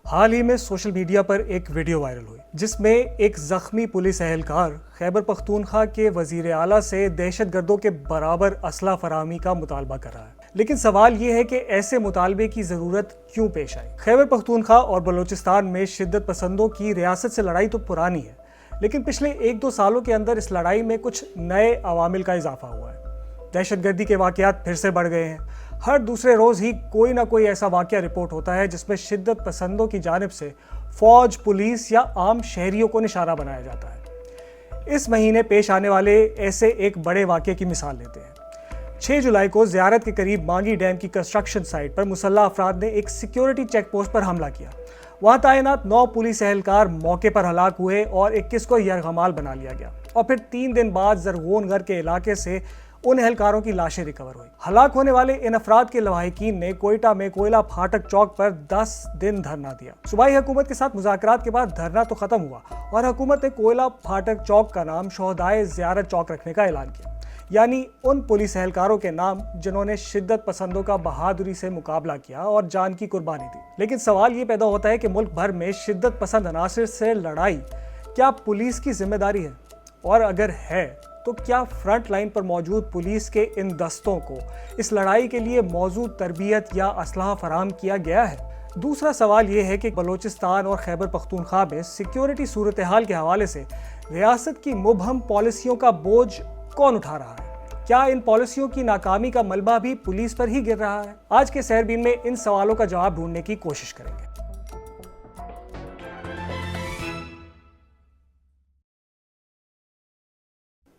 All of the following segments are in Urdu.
حال ہی میں سوشل میڈیا پر ایک ویڈیو وائرل ہوئی جس میں ایک زخمی پولیس اہلکار خیبر پختونخوا کے وزیر اعلیٰ سے دہشت گردوں کے برابر اسلحہ فراہمی کا مطالبہ کر رہا ہے، لیکن سوال یہ ہے کہ ایسے مطالبے کی ضرورت کیوں پیش آئی؟ خیبر پختونخوا اور بلوچستان میں شدت پسندوں کی ریاست سے لڑائی تو پرانی ہے، لیکن پچھلے 1-2 سالوں کے اندر اس لڑائی میں کچھ نئے عوامل کا اضافہ ہوا ہے۔ دہشت گردی کے واقعات پھر سے بڑھ گئے ہیں۔ ہر دوسرے روز ہی کوئی نہ کوئی ایسا واقعہ رپورٹ ہوتا ہے جس میں شدت پسندوں کی جانب سے فوج، پولیس یا عام شہریوں کو نشانہ بنایا جاتا ہے۔ اس مہینے پیش آنے والے ایسے ایک بڑے واقعے کی مثال لیتے ہیں۔ 6 جولائی کو زیارت کے قریب مانگی ڈیم کی کنسٹرکشن سائٹ پر مسلح افراد نے ایک سیکیورٹی چیک پوسٹ پر حملہ کیا۔ وہاں تعینات 9 پولیس اہلکار موقع پر ہلاک ہوئے اور 21 کو یرغمال بنا لیا گیا، اور پھر 3 دن بعد زرغون گر کے علاقے سے ان اہلکاروں کی لاشیں ریکور ہوئی۔ ہلاک ہونے والے ان افراد کے لواحقین نے کوئٹہ میں کوئلہ پھاٹک چوک پر 10 دن دھرنا دیا۔ صوبائی حکومت کے ساتھ مذاکرات کے بعد دھرنا تو ختم ہوا اور حکومت نے کوئلہ پھاٹک چوک کا نام شہدائے زیارت چوک رکھنے کا اعلان کیا، یعنی ان پولیس اہلکاروں کے نام جنہوں نے شدت پسندوں کا بہادری سے مقابلہ کیا اور جان کی قربانی دی۔ لیکن سوال یہ پیدا ہوتا ہے کہ ملک بھر میں شدت پسند عناصر سے لڑائی کیا پولیس کی ذمہ داری ہے؟ اور اگر ہے تو کیا فرنٹ لائن پر موجود پولیس کے ان دستوں کو اس لڑائی کے لیے موزوں تربیت یا اسلحہ فراہم کیا گیا ہے؟ دوسرا سوال یہ ہے کہ بلوچستان اور خیبر پختونخوا میں سیکیورٹی صورتحال کے حوالے سے ریاست کی مبہم پالیسیوں کا بوجھ کون اٹھا رہا ہے؟ کیا ان پالیسیوں کی ناکامی کا ملبہ بھی پولیس پر ہی گر رہا ہے؟ آج کے سحربین میں ان سوالوں کا جواب ڈھونڈنے کی کوشش کریں گے۔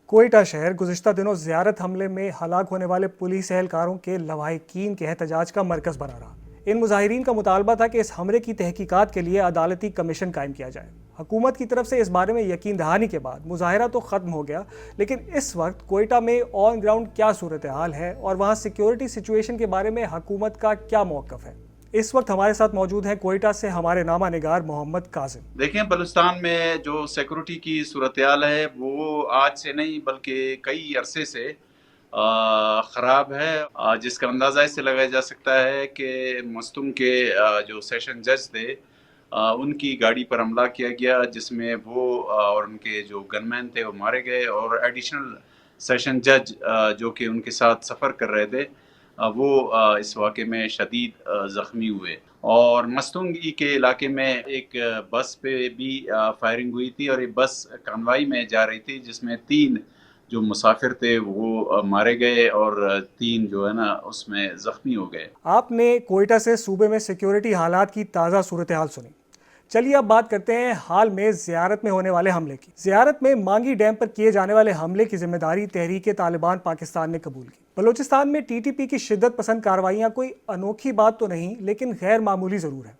کوئٹہ شہر گزشتہ دنوں زیارت حملے میں ہلاک ہونے والے پولیس اہلکاروں کے لواحقین کے احتجاج کا مرکز بنا رہا۔ ان مظاہرین کا مطالبہ تھا کہ اس حملے کی تحقیقات کے لیے عدالتی کمیشن قائم کیا جائے۔ حکومت کی طرف سے اس بارے میں یقین دہانی کے بعد مظاہرہ تو ختم ہو گیا، لیکن اس وقت کوئٹہ میں آن گراؤنڈ کیا صورتحال ہے اور وہاں سیکیورٹی سچویشن کے بارے میں حکومت کا کیا موقف ہے؟ اس وقت ہمارے ساتھ موجود ہیں کوئٹہ سے ہمارے نامہ نگار محمد کاظم۔ دیکھیں، بلوچستان میں جو سیکورٹی کی صورتحال ہے وہ آج سے نہیں بلکہ کئی عرصے سے خراب ہے، جس کا اندازہ اس سے لگایا جا سکتا ہے کہ مستم کے جو سیشن جج تھے ان کی گاڑی پر حملہ کیا گیا، جس میں وہ اور ان کے جو گن مین تھے وہ مارے گئے، اور ایڈیشنل سیشن جج جو کہ ان کے ساتھ سفر کر رہے تھے وہ اس واقعے میں شدید زخمی ہوئے۔ اور مستونگی کے علاقے میں ایک بس پہ بھی فائرنگ ہوئی تھی، اور یہ بس کانوائی میں جا رہی تھی جس میں 3 جو مسافر تھے وہ مارے گئے اور 3 جو ہے نا اس میں زخمی ہو گئے۔ آپ نے کوئٹہ سے صوبے میں سیکیورٹی حالات کی تازہ صورتحال سنی۔ چلیے اب بات کرتے ہیں حال میں زیارت میں ہونے والے حملے کی۔ زیارت میں مانگی ڈیم پر کیے جانے والے حملے کی ذمہ داری تحریک طالبان پاکستان نے قبول کی۔ بلوچستان میں ٹی ٹی پی کی شدت پسند کارروائیاں کوئی انوکھی بات تو نہیں، لیکن غیر معمولی ضرور ہے،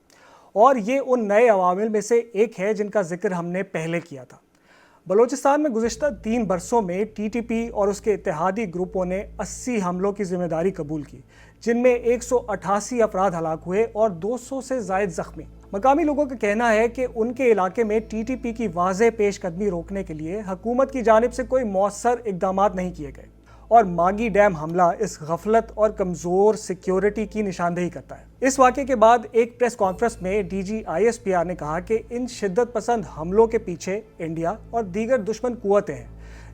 اور یہ ان نئے عوامل میں سے ایک ہے جن کا ذکر ہم نے پہلے کیا تھا۔ بلوچستان میں گزشتہ 3 برسوں میں ٹی ٹی پی اور اس کے اتحادی گروپوں نے 80 حملوں کی ذمہ داری قبول کی، جن میں 188 افراد ہلاک ہوئے اور 200 سے زائد زخمی۔ مقامی لوگوں کا کہنا ہے کہ ان کے علاقے میں ٹی ٹی پی کی واضح پیش قدمی روکنے کے لیے حکومت کی جانب سے کوئی مؤثر اقدامات نہیں کیے گئے، اور مانگی ڈیم حملہ اس غفلت اور کمزور سیکیورٹی کی نشاندہی کرتا ہے۔ اس واقعے کے بعد ایک پریس کانفرنس میں D G I S P R نے کہا کہ ان شدت پسند حملوں کے پیچھے انڈیا اور دیگر دشمن قوتیں ہیں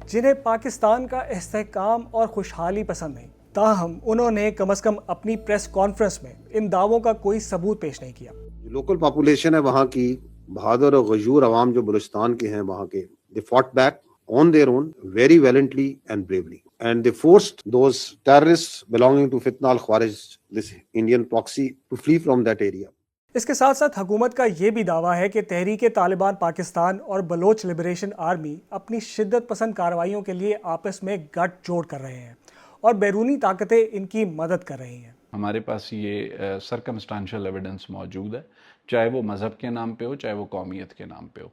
جنہیں پاکستان کا استحکام اور خوشحالی پسند نہیں۔ تاہم انہوں نے کم از کم اپنی پریس کانفرنس میں ان دعووں کا کوئی ثبوت پیش نہیں کیا۔ لوکل پاپولیشن ہے وہاں کی، بہادر اور غیور عوام جو بلوچستان کے ہیں وہاں کے، they fought back on their own very valiantly and bravely, and they forced those terrorists belonging to Fitna al-Khawarij, this Indian proxy, to flee from that area. اس کے ساتھ ساتھ حکومت کا یہ بھی دعویٰ ہے کہ تحریک طالبان پاکستان اور بلوچ لبریشن آرمی اپنی شدت پسند کارروائیوں کے لیے آپس میں گٹھ جوڑ کر رہے ہیں اور بیرونی طاقتیں ان کی مدد کر رہی ہیں۔ ہمارے پاس یہ سرکمسٹانشل ایویڈنس موجود ہے، چاہے وہ مذہب کے نام پہ ہو، چاہے وہ قومیت کے نام پہ ہو،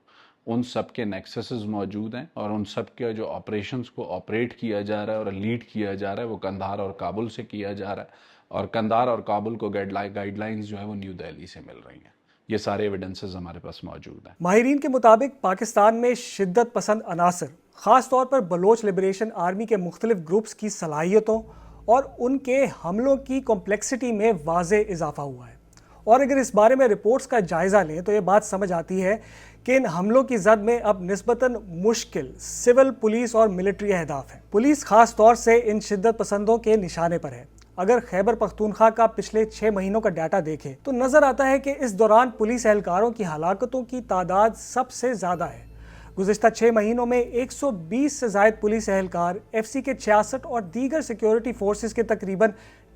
ان سب کے نیکسسز موجود ہیں، اور ان سب کے جو آپریشنز کو آپریٹ کیا جا رہا ہے اور لیڈ کیا جا رہا ہے وہ قندھار اور کابل سے کیا جا رہا ہے، اور قندھار اور کابل کو گائیڈ لائنز جو ہے وہ نیو دہلی سے مل رہی ہیں۔ یہ سارے ایویڈنسز ہمارے پاس موجود ہیں۔ ماہرین کے مطابق پاکستان میں شدت پسند عناصر، خاص طور پر بلوچ لبریشن آرمی کے مختلف گروپس کی صلاحیتوں اور ان کے حملوں کی کمپلیکسٹی میں واضح اضافہ ہوا ہے، اور اگر اس بارے میں رپورٹس کا جائزہ لیں تو یہ بات سمجھ آتی ہے کہ ان حملوں کی زد میں اب نسبتاً مشکل سول پولیس اور ملٹری اہداف ہیں۔ پولیس خاص طور سے ان شدت پسندوں کے نشانے پر ہے۔ اگر خیبر پختونخوا کا پچھلے 6 مہینوں کا ڈیٹا دیکھیں تو نظر آتا ہے کہ اس دوران پولیس اہلکاروں کی ہلاکتوں کی تعداد سب سے زیادہ ہے۔ گزشتہ 6 مہینوں میں 120 سے زائد پولیس اہلکار، ایف سی کے 66 اور دیگر سیکیورٹی فورسز کے تقریباً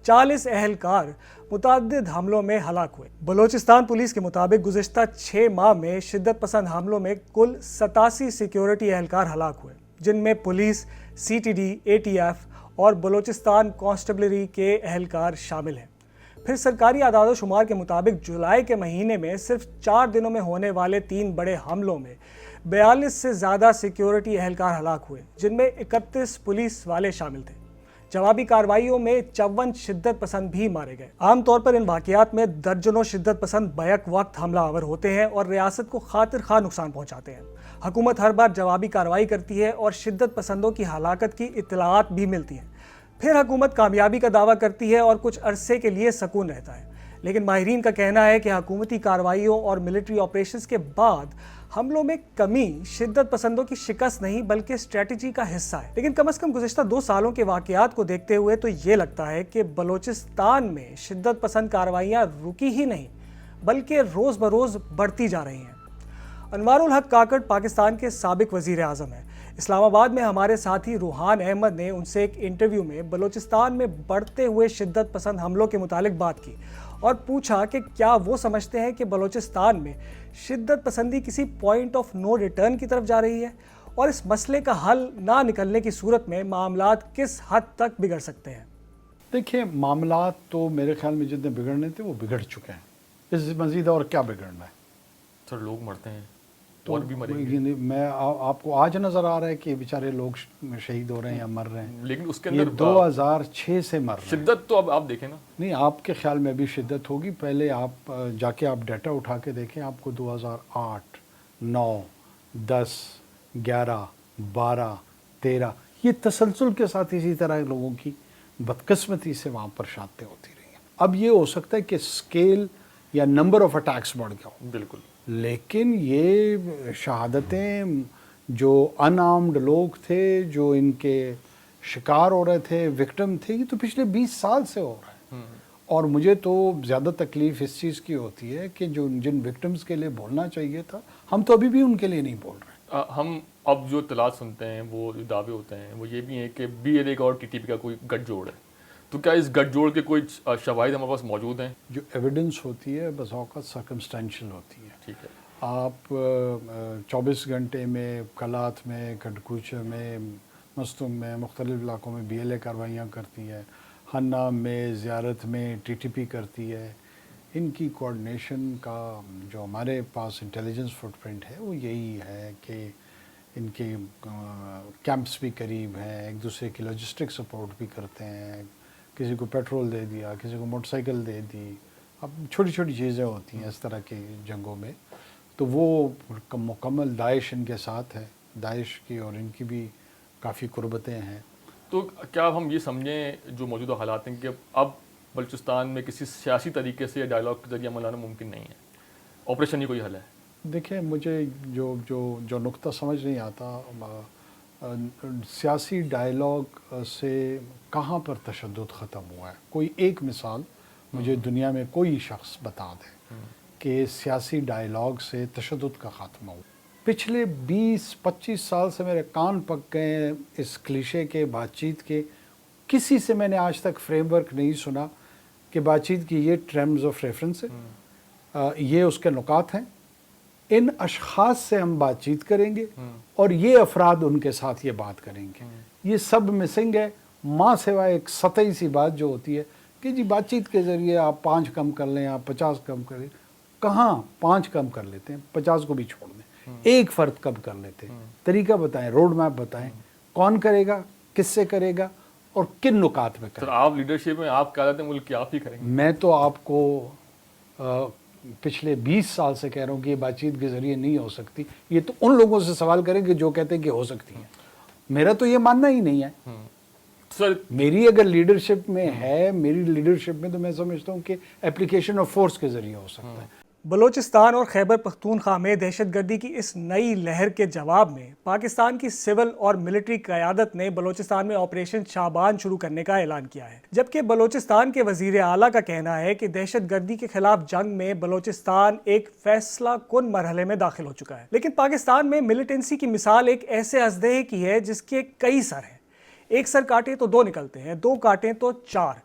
40 اہلکار متعدد حملوں میں ہلاک ہوئے۔ بلوچستان پولیس کے مطابق گزشتہ 6 ماہ میں شدت پسند حملوں میں کل 87 سیکیورٹی اہلکار ہلاک ہوئے، جن میں police, C T D, A T F اور بلوچستان کانسٹیبلری کے اہلکار شامل ہیں۔ پھر سرکاری اعداد و شمار کے مطابق جولائی کے مہینے میں صرف 4 دنوں میں ہونے والے 3 بڑے حملوں میں 42 سے زیادہ سیکیورٹی اہلکار ہلاک ہوئے، جن میں 31 پولیس والے شامل تھے۔ جوابی کارروائیوں میں 54 شدت پسند بھی مارے گئے۔ عام طور پر ان واقعات میں درجنوں شدت پسند بیک وقت حملہ آور ہوتے ہیں اور ریاست کو خاطر خواہ نقصان پہنچاتے ہیں۔ حکومت ہر بار جوابی کارروائی کرتی ہے اور شدت پسندوں کی ہلاکت کی اطلاعات بھی ملتی ہیں۔ پھر حکومت کامیابی کا دعویٰ کرتی ہے اور کچھ عرصے کے لیے سکون رہتا ہے، لیکن ماہرین کا کہنا ہے کہ حکومتی کارروائیوں اور ملٹری آپریشنز کے بعد حملوں میں کمی شدت پسندوں کی شکست نہیں بلکہ اسٹریٹجی کا حصہ ہے۔ لیکن کم از کم گزشتہ 2 سالوں کے واقعات کو دیکھتے ہوئے تو یہ لگتا ہے کہ بلوچستان میں شدت پسند کارروائیاں رکی ہی نہیں بلکہ روز بروز بڑھتی جا رہی ہیں۔ انوار الحق کاکڑ پاکستان کے سابق وزیر اعظم ہیں۔ اسلام آباد میں ہمارے ساتھی روحان احمد نے ان سے ایک انٹرویو میں بلوچستان میں بڑھتے ہوئے شدت پسند حملوں کے متعلق بات کی اور پوچھا کہ کیا وہ سمجھتے ہیں کہ بلوچستان میں شدت پسندی کسی پوائنٹ آف نو ریٹرن کی طرف جا رہی ہے، اور اس مسئلے کا حل نہ نکلنے کی صورت میں معاملات کس حد تک بگڑ سکتے ہیں۔ دیکھیں، معاملات تو میرے خیال میں جتنے بگڑنے تھے وہ بگڑ چکے ہیں، اس مزید اور کیا بگڑنا ہے؟ سر لوگ مرتے ہیں تو اور بھی مریں گے۔ میں آپ کو آج نظر آ رہا ہے کہ بیچارے لوگ شہید ہو رہے ہیں یا مر رہے ہیں، لیکن اس کے یہ اندر 2006 سے مر رہے ہیں۔ شدت تو اب آپ دیکھیں نا، نہیں، آپ کے خیال میں بھی شدت ہوگی، پہلے آپ جا کے آپ ڈیٹا اٹھا کے دیکھیں، آپ کو 2008، 9، 10، 11، 12، 13 یہ تسلسل کے ساتھ اسی طرح لوگوں کی بدقسمتی سے وہاں پر شہادتیں ہوتی رہی ہیں۔ اب یہ ہو سکتا ہے کہ اسکیل یا نمبر آف اٹیکس بڑھ گیا ہو، بالکل، لیکن یہ شہادتیں جو ان آرمڈ لوگ تھے، جو ان کے شکار ہو رہے تھے، وکٹم تھے، یہ تو پچھلے 20 سال سے ہو رہا ہے۔ اور مجھے تو زیادہ تکلیف اس چیز کی ہوتی ہے کہ جن وکٹمز کے لیے بولنا چاہیے تھا، ہم تو ابھی بھی ان کے لیے نہیں بول رہے۔ ہم اب جو اطلاعات سنتے ہیں، وہ جو دعوے ہوتے ہیں، وہ یہ بھی ہیں کہ بی ایل اے کا اور ٹی ٹی پی کا کوئی گٹھ جوڑ ہے، تو کیا اس گٹھ جوڑ کے کوئی شواہد ہمارے پاس موجود ہیں؟ جو ایویڈنس ہوتی ہے بس اوقات سرکمسٹینشل ہوتی ہے۔ ٹھیک ہے، آپ 24 گھنٹے میں کلات میں، کھڈکوچر میں، مستم میں، مختلف علاقوں میں بی ایل اے کارروائیاں کرتی ہے، ہنہ میں، زیارت میں ٹی ٹی پی کرتی ہے۔ ان کی کوآرڈینیشن کا جو ہمارے پاس انٹیلیجنس فٹ پرنٹ ہے وہ یہی ہے کہ ان کے کیمپس بھی قریب ہیں، ایک دوسرے کی لاجسٹک سپورٹ بھی کرتے ہیں، کسی کو پیٹرول دے دیا، کسی کو موٹر سائیکل دے دی۔ اب چھوٹی چھوٹی چیزیں ہوتی ہیں اس طرح کی جنگوں میں، تو وہ مکمل داعش ان کے ساتھ ہے، داعش کی اور ان کی بھی کافی قربتیں ہیں۔ تو کیا ہم یہ سمجھیں جو موجودہ حالات ہیں کہ اب بلوچستان میں کسی سیاسی طریقے سے یا ڈائلاگ کے ذریعے عمل لانا ممکن نہیں ہے، آپریشن ہی کوئی حل ہے؟ دیکھیں، مجھے جو نقطہ سمجھ نہیں آتا، سیاسی ڈائلاگ سے کہاں پر تشدد ختم ہوا ہے؟ کوئی ایک مثال مجھے دنیا میں کوئی شخص بتا دے کہ سیاسی ڈائلاگ سے تشدد کا خاتمہ ہوا۔ پچھلے 20-25 سال سے میرے کان پک گئے ہیں اس کلیشے کے، بات چیت کے، کسی سے میں نے آج تک فریم ورک نہیں سنا کہ بات چیت کی یہ ٹرمز آف ریفرنس ہے، یہ اس کے نکات ہیں، ان اشخاص سے ہم بات چیت کریں گے اور یہ افراد ان کے ساتھ یہ بات کریں گے۔ یہ سب مسنگ ہے، ماں سوائے ایک سطحی سی بات جو ہوتی ہے کہ جی بات چیت کے ذریعے آپ 5 کم کر لیں، آپ 50 کم کر لیں۔ کہاں 5 کم کر لیتے ہیں، 50 کو بھی چھوڑ دیں، ایک فرد کم کر لیتے ہیں۔ طریقہ بتائیں، روڈ میپ بتائیں، کون کرے گا، کس سے کرے گا اور کن نکات میں کرے سر گا۔ آپ لیڈرشپ میں آپ قیادت ملک کی آپ ہی کریں گے؟ میں تو آپ کو پچھلے 20 سال سے کہہ رہا ہوں کہ یہ بات چیت کے ذریعے نہیں ہو سکتی۔ یہ تو ان لوگوں سے سوال کریں کہ جو کہتے ہیں کہ ہو سکتی ہیں، میرا تو یہ ماننا ہی نہیں ہے۔ سر میری اگر لیڈرشپ میں ہے، میری لیڈرشپ میں، تو میں سمجھتا ہوں کہ اپلیکیشن آف فورس کے ذریعے ہو سکتا ہے۔ بلوچستان اور خیبر پختونخوا میں دہشت گردی کی اس نئی لہر کے جواب میں پاکستان کی سول اور ملٹری قیادت نے بلوچستان میں آپریشن شابان شروع کرنے کا اعلان کیا ہے، جبکہ بلوچستان کے وزیر اعلیٰ کا کہنا ہے کہ دہشت گردی کے خلاف جنگ میں بلوچستان ایک فیصلہ کن مرحلے میں داخل ہو چکا ہے۔ لیکن پاکستان میں ملیٹنسی کی مثال ایک ایسے ازدہے کی ہے جس کے کئی سر ہیں، ایک سر کاٹے تو دو نکلتے ہیں، دو کاٹیں تو چار۔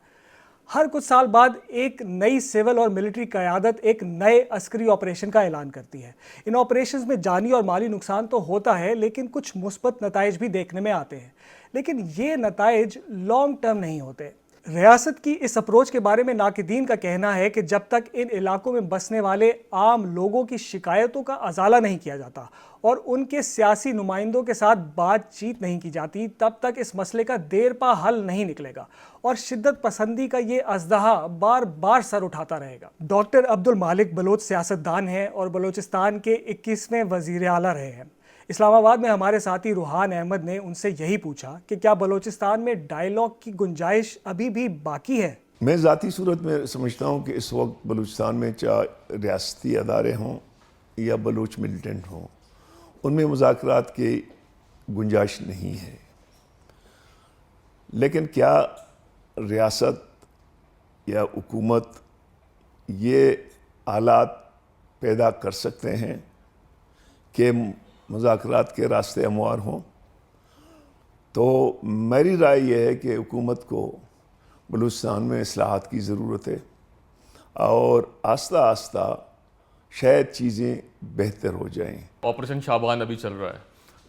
ہر کچھ سال بعد ایک نئی سول اور ملٹری قیادت ایک نئے عسکری آپریشن کا اعلان کرتی ہے۔ ان آپریشنز میں جانی اور مالی نقصان تو ہوتا ہے، لیکن کچھ مثبت نتائج بھی دیکھنے میں آتے ہیں، لیکن یہ نتائج لانگ ٹرم نہیں ہوتے۔ ریاست کی اس اپروچ کے بارے میں ناقدین کا کہنا ہے کہ جب تک ان علاقوں میں بسنے والے عام لوگوں کی شکایتوں کا ازالہ نہیں کیا جاتا اور ان کے سیاسی نمائندوں کے ساتھ بات چیت نہیں کی جاتی، تب تک اس مسئلے کا دیر پا حل نہیں نکلے گا اور شدت پسندی کا یہ ازدہا بار بار سر اٹھاتا رہے گا۔ ڈاکٹر عبد المالک بلوچ سیاستدان ہیں اور بلوچستان کے 21ویں وزیر اعلیٰ رہے ہیں۔ اسلام آباد میں ہمارے ساتھی روحان احمد نے ان سے یہی پوچھا کہ کیا بلوچستان میں ڈائیلاگ کی گنجائش ابھی بھی باقی ہے؟ میں ذاتی صورت میں سمجھتا ہوں کہ اس وقت بلوچستان میں چاہے ریاستی ادارے ہوں یا بلوچ ملیٹنٹ ہوں، ان میں مذاکرات کی گنجائش نہیں ہے۔ لیکن کیا ریاست یا حکومت یہ حالات پیدا کر سکتے ہیں کہ مذاکرات کے راستے ہموار ہوں؟ تو میری رائے یہ ہے کہ حکومت کو بلوچستان میں اصلاحات کی ضرورت ہے اور آہستہ آہستہ شاید چیزیں بہتر ہو جائیں۔ آپریشن شابان ابھی چل رہا ہے،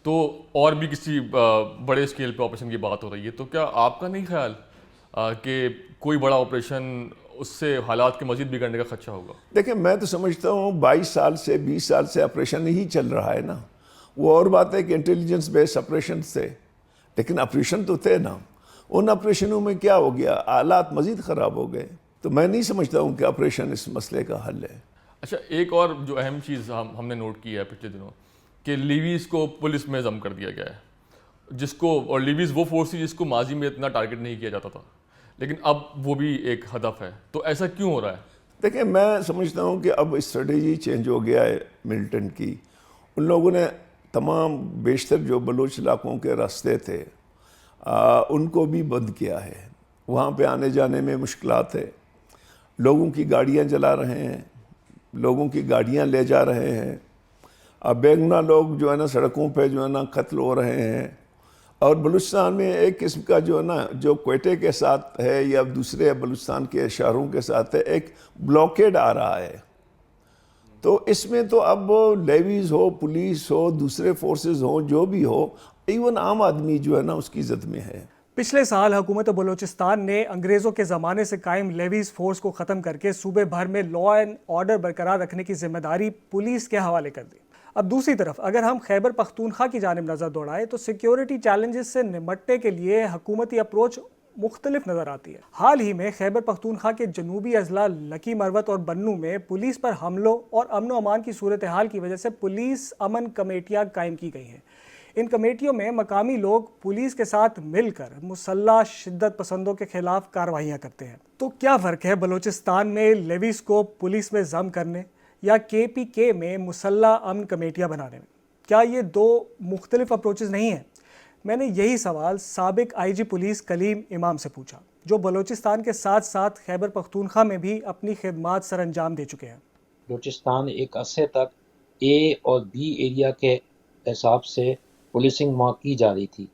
تو اور بھی کسی بڑے اسکیل پہ آپریشن کی بات ہو رہی ہے، تو کیا آپ کا نہیں خیال کہ کوئی بڑا آپریشن اس سے حالات کے مزید بگڑنے کا خدشہ ہوگا؟ دیکھیں، میں تو سمجھتا ہوں 22 سال سے 20 سال سے آپریشن ہی چل رہا ہے نا۔ وہ اور بات ہے کہ انٹیلیجنس بیس آپریشن تھے، لیکن آپریشن تو تھے نا۔ ان آپریشنوں میں کیا ہو گیا؟ حالات مزید خراب ہو گئے۔ تو میں نہیں سمجھتا ہوں کہ آپریشن اس مسئلے کا حل ہے۔ اچھا، ایک اور جو اہم چیز ہم نے نوٹ کی ہے پچھلے دنوں کہ لیویز کو پولیس میں ضم کر دیا گیا ہے، جس کو، اور لیویز وہ فورس تھی جس کو ماضی میں اتنا ٹارگٹ نہیں کیا جاتا تھا، لیکن اب وہ بھی ایک ہدف ہے۔ تو ایسا کیوں ہو رہا ہے؟ دیکھیں، میں سمجھتا ہوں کہ اب اسٹریٹجی چینج ہو گیا ہے ملٹنٹ کی۔ ان لوگوں نے تمام بیشتر جو بلوچ علاقوں کے راستے تھے ان کو بھی بند کیا ہے۔ وہاں پہ آنے جانے میں مشکلات ہے، لوگوں کی گاڑیاں جلا رہے ہیں، لوگوں کی گاڑیاں لے جا رہے ہیں، اب بے گناہ لوگ جو ہے نا سڑکوں پہ جو ہے نا قتل ہو رہے ہیں۔ اور بلوچستان میں ایک قسم کا جو ہے نا، جو کوئٹے کے ساتھ ہے یا دوسرے بلوچستان کے شہروں کے ساتھ ہے، ایک بلاکیڈ آ رہا ہے۔ تو اس میں تو اب لیویز ہو، پولیس ہو، دوسرے فورسز ہوں، جو بھی ہو، ایون عام آدمی جو ہے نا اس کی زد میں ہے۔ پچھلے سال حکومت بلوچستان نے انگریزوں کے زمانے سے قائم لیویز فورس کو ختم کر کے صوبے بھر میں لا اینڈ آرڈر برقرار رکھنے کی ذمہ داری پولیس کے حوالے کر دی۔ اب دوسری طرف اگر ہم خیبر پختونخوا کی جانب نظر دوڑائیں تو سیکیورٹی چیلنجز سے نمٹنے کے لیے حکومتی اپروچ مختلف نظر آتی ہے۔ حال ہی میں خیبر پختونخوا کے جنوبی اضلاع لکی مروت اور بنو میں پولیس پر حملوں اور امن و امان کی صورتحال کی وجہ سے پولیس امن کمیٹیاں قائم کی گئی ہیں۔ ان کمیٹیوں میں مقامی لوگ پولیس کے ساتھ مل کر مسلح شدت پسندوں کے خلاف کارروائیاں کرتے ہیں۔ تو کیا فرق ہے بلوچستان میں لیویز کو پولیس میں ضم کرنے یا KPK میں مسلح امن کمیٹیاں بنانے میں؟ کیا یہ دو مختلف اپروچز نہیں ہیں؟ میں نے یہی سوال سابق IG پولیس کلیم امام سے پوچھا، جو بلوچستان کے ساتھ ساتھ خیبر پختونخوا میں بھی اپنی خدمات سر انجام دے چکے ہیں۔ بلوچستان ایک عرصے تک A اور B ایریا کے حساب سے پولیسنگ وہاں کی جا رہی تھی،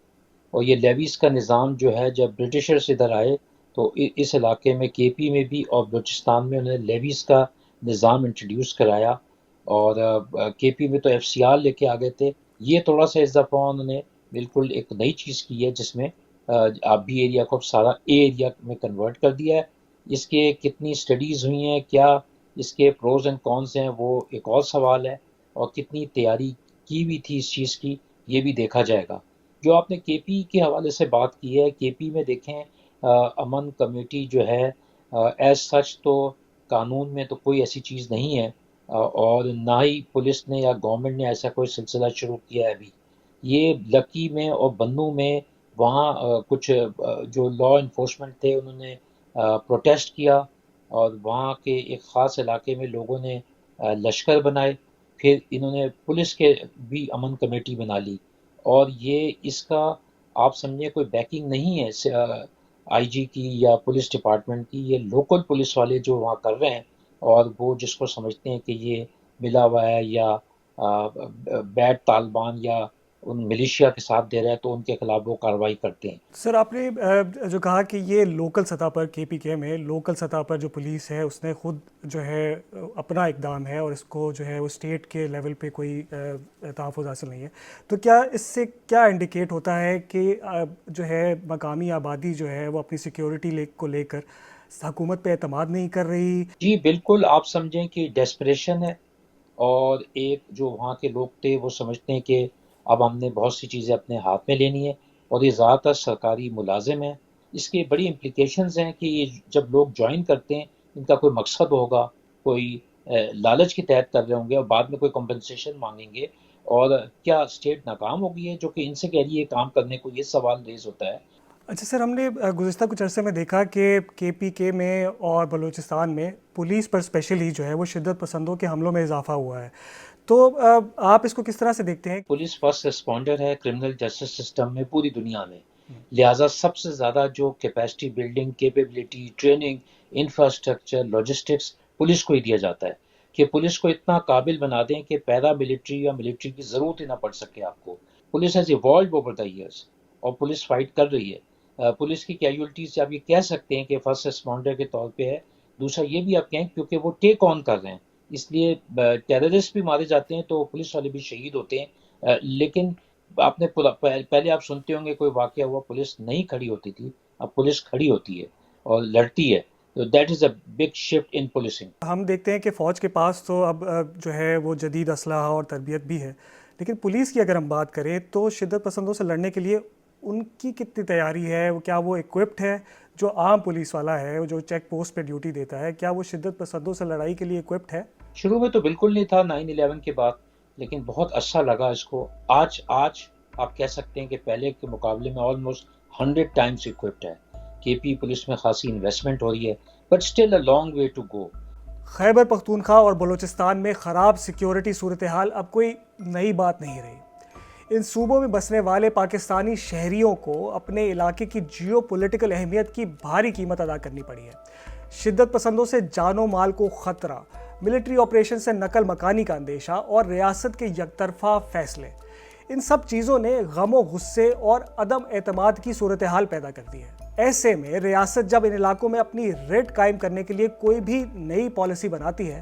اور یہ لیویز کا نظام جو ہے جب برٹشرز ادھر آئے تو اس علاقے میں KP میں بھی اور بلوچستان میں انہوں نے لیویز کا نظام انٹروڈیوس کرایا، اور KP میں تو FCR لے کے آ گئے تھے۔ یہ تھوڑا سا اس دفعہ انہوں نے بالکل ایک نئی چیز کی ہے جس میں آپ B ایریا کو سارا A ایریا میں کنورٹ کر دیا ہے۔ اس کے کتنی سٹڈیز ہوئی ہیں، کیا اس کے پروز اینڈ کونز ہیں، وہ ایک اور سوال ہے، اور کتنی تیاری کی بھی تھی اس چیز کی، یہ بھی دیکھا جائے گا۔ جو آپ نے KP کے حوالے سے بات کی ہے، KP میں دیکھیں امن کمیٹی جو ہے ایز سچ تو قانون میں تو کوئی ایسی چیز نہیں ہے، اور نہ ہی پولیس نے یا گورنمنٹ نے ایسا کوئی سلسلہ شروع کیا ہے ابھی۔ یہ لکی میں اور بنو میں وہاں کچھ جو لا انفورسمنٹ تھے انہوں نے پروٹیسٹ کیا، اور وہاں کے ایک خاص علاقے میں لوگوں نے لشکر بنائے، پھر انہوں نے پولیس کے بھی امن کمیٹی بنا لی، اور یہ اس کا آپ سمجھیں کوئی بیکنگ نہیں ہے آئی جی کی یا پولیس ڈپارٹمنٹ کی، یہ لوکل پولیس والے جو وہاں کر رہے ہیں، اور وہ جس کو سمجھتے ہیں کہ یہ ملا ہوا ہے یا بیڈ طالبان یا ان ملیشیا کے ساتھ دے رہا ہے، تو ان کے خلاف وہ کارروائی کرتے ہیں۔ سر آپ نے جو کہا کہ یہ لوکل سطح پر KPK میں لوکل سطح پر جو پولیس ہے اس نے خود جو ہے اپنا اقدام ہے، اور اس کو جو ہے وہ اسٹیٹ کے لیول پہ کوئی تحفظ حاصل نہیں ہے، تو کیا اس سے کیا انڈیکیٹ ہوتا ہے کہ جو ہے مقامی آبادی جو ہے وہ اپنی سیکیورٹی کو لے کر حکومت پہ اعتماد نہیں کر رہی؟ جی بالکل، آپ سمجھیں کہ ڈیسپریشن ہے، اور ایک جو وہاں کے لوگ تھے وہ سمجھتے ہیں کہ اب ہم نے بہت سی چیزیں اپنے ہاتھ میں لینی ہے، اور یہ زیادہ تر سرکاری ملازم ہیں۔ اس کے بڑی امپلیکیشنز ہیں کہ یہ جب لوگ جوائن کرتے ہیں ان کا کوئی مقصد ہوگا، کوئی لالچ کے تحت کر رہے ہوں گے، اور بعد میں کوئی کمپنسیشن مانگیں گے، اور کیا اسٹیٹ ناکام ہوگی ہے جو کہ ان سے کہہ رہی ہے کام کرنے کو، یہ سوال ریز ہوتا ہے۔ اچھا سر، ہم نے گزشتہ کچھ عرصے میں دیکھا کہ KPK میں اور بلوچستان میں پولیس پر اسپیشلی جو ہے وہ شدت پسندوں کے حملوں میں اضافہ ہوا ہے، تو آپ اس کو کس طرح سے دیکھتے ہیں؟ پولیس فرسٹ رسپونڈر ہے کرمنل جسٹس سسٹم میں پوری دنیا میں، لہٰذا سب سے زیادہ جو capacity building, capability, training, infrastructure, logistics police کو ہی دیا جاتا ہے، کہ پولیس کو اتنا قابل بنا دیں کہ پیرا ملٹری یا ملٹری کی ضرورت ہی نہ پڑ سکے آپ کو۔ Police has evolved over the years, اور پولیس فائٹ کر رہی ہے۔ پولیس کی کیجولٹیز آپ یہ کہہ سکتے ہیں کہ فرسٹ رسپونڈر کے طور پہ ہے، دوسرا یہ بھی آپ کہیں کیونکہ وہ ٹیک آن کر رہے ہیں، اس لیے ٹیررسٹ بھی مارے جاتے ہیں تو پولیس والے بھی شہید ہوتے ہیں۔ لیکن آپ نے پہلے آپ سنتے ہوں گے کوئی واقعہ ہوا پولیس نہیں کھڑی ہوتی تھی، اب پولیس کھڑی ہوتی ہے اور لڑتی ہے، تو that is a big shift in policing. ہم دیکھتے ہیں کہ فوج کے پاس تو اب جو ہے وہ جدید اسلحہ اور تربیت بھی ہے، لیکن پولیس کی اگر ہم بات کریں تو شدت پسندوں سے لڑنے کے لیے ان کی کتنی تیاری ہے؟ کیا وہ ایکوپڈ ہے؟ جو عام پولیس والا ہے جو چیک پوسٹ پہ ڈیوٹی دیتا ہے، کیا وہ شدت پسندوں سے لڑائی کے لیے ایکوپڈ ہے؟ شروع میں تو بالکل نہیں تھا 9/11 کے بعد، لیکن بہت اچھا لگا اس کو۔ آج آپ کہہ سکتے ہیں کہ پہلے کے مقابلے میں آلموسٹ 100 ٹائمز equipped ہے۔ KP پولیس میں خاصی انویسٹمنٹ ہو رہی ہے، but still a long way to go. Khyber Pakhtunkhwa اور بلوچستان میں خراب سیکیورٹی صورتحال اب کوئی نئی بات نہیں رہی۔ ان صوبوں میں بسنے والے پاکستانی شہریوں کو اپنے علاقے کی جیو پولیٹیکل اہمیت کی بھاری قیمت ادا کرنی پڑی ہے۔ شدت پسندوں سے جان و مال کو خطرہ، ملٹری آپریشن سے نقل مکانی کا اندیشہ اور ریاست کے یک طرفہ فیصلے، ان سب چیزوں نے غم و غصے اور عدم اعتماد کی صورتحال پیدا کر دی ہے۔ ایسے میں ریاست جب ان علاقوں میں اپنی ریٹ قائم کرنے کے لیے کوئی بھی نئی پالیسی بناتی ہے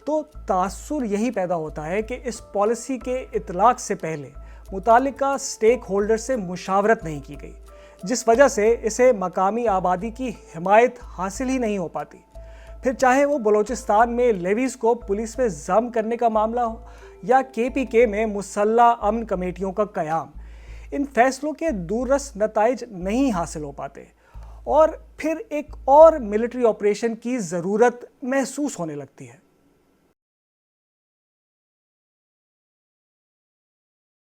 تو تاثر یہی پیدا ہوتا ہے کہ اس پالیسی کے اطلاق سے پہلے متعلقہ سٹیک ہولڈر سے مشاورت نہیں کی گئی، جس وجہ سے اسے مقامی آبادی کی حمایت حاصل ہی نہیں ہو پاتی۔ پھر چاہے وہ بلوچستان میں لیویز کو پولیس میں ضم کرنے کا معاملہ ہو یا KPK میں مسلح امن کمیٹیوں کا قیام، ان فیصلوں کے دوررس نتائج نہیں حاصل ہو پاتے، اور پھر ایک اور ملٹری آپریشن کی ضرورت محسوس ہونے لگتی ہے۔